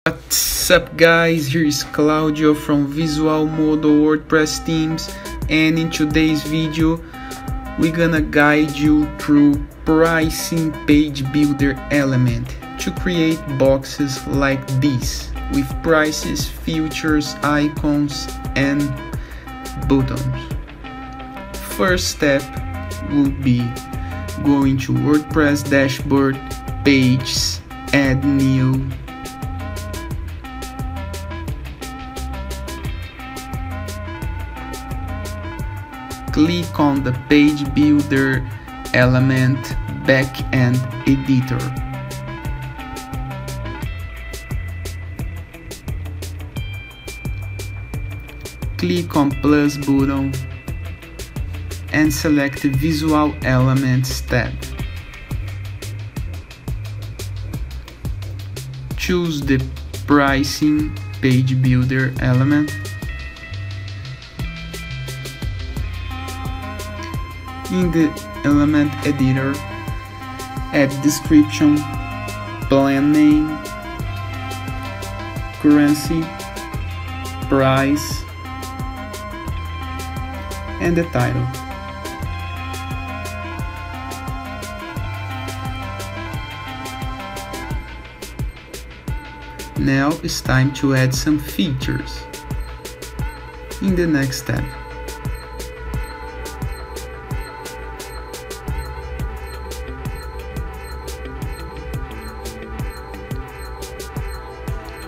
What's up guys, here is Claudio from Visualmodo WordPress themes, and in today's video we're gonna guide you through pricing page builder element to create boxes like this with prices, features, icons and buttons. First step will be going to WordPress dashboard, pages, add new. Click on the page builder element backend editor. Click on plus button and select the Visual Elements tab. Choose the pricing page builder element. In the element editor, add description, plan name, currency, price, and the title. Now it's time to add some features in the next step.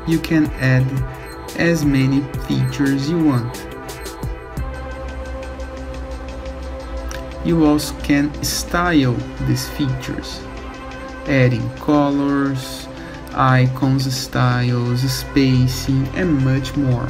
You can add as many features you want. You also can style these features, adding colors, icons, styles, spacing, and much more.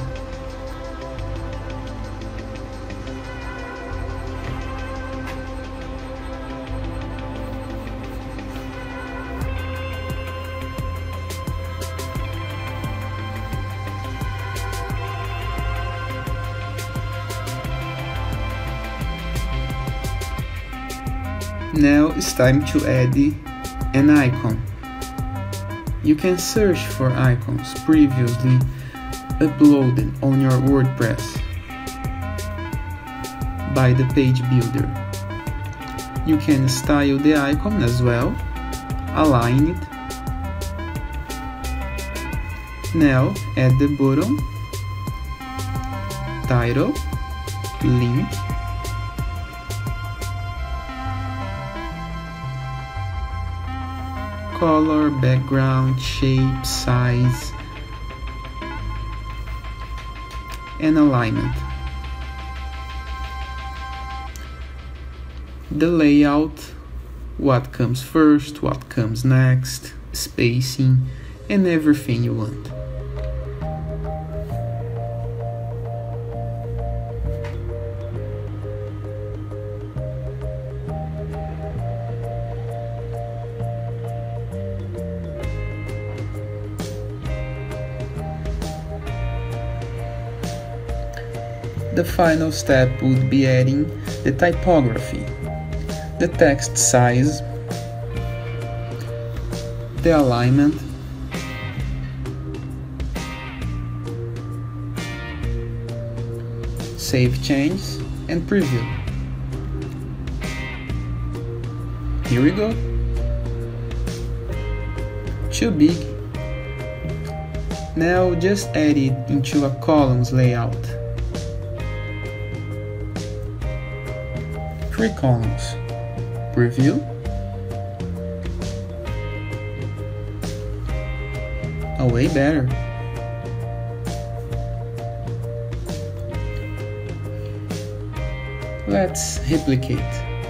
Now it's time to add an icon. You can search for icons previously uploaded on your WordPress by the page builder. You can style the icon as well, align it. Now add the button, title, link, color, background, shape, size, and alignment. The layout, what comes first, what comes next, spacing, and everything you want. The final step would be adding the typography, the text size, the alignment, save changes, and preview. Here we go. Too big. Now just add it into a columns layout. 3 columns. Preview. Way better. Let's replicate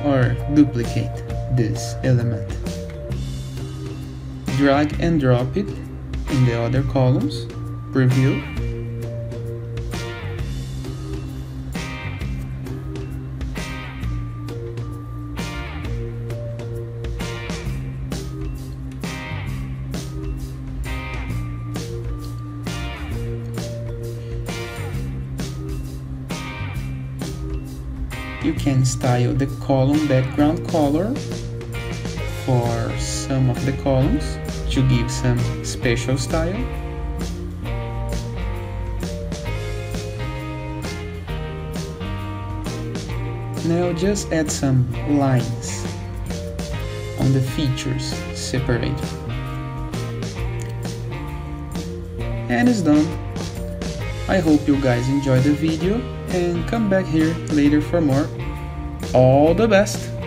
or duplicate this element. Drag and drop it in the other columns. Preview. You can style the column background color for some of the columns to give some special style. Now just add some lines on the features separator. And it's done. I hope you guys enjoyed the video and come back here later for more. All the best!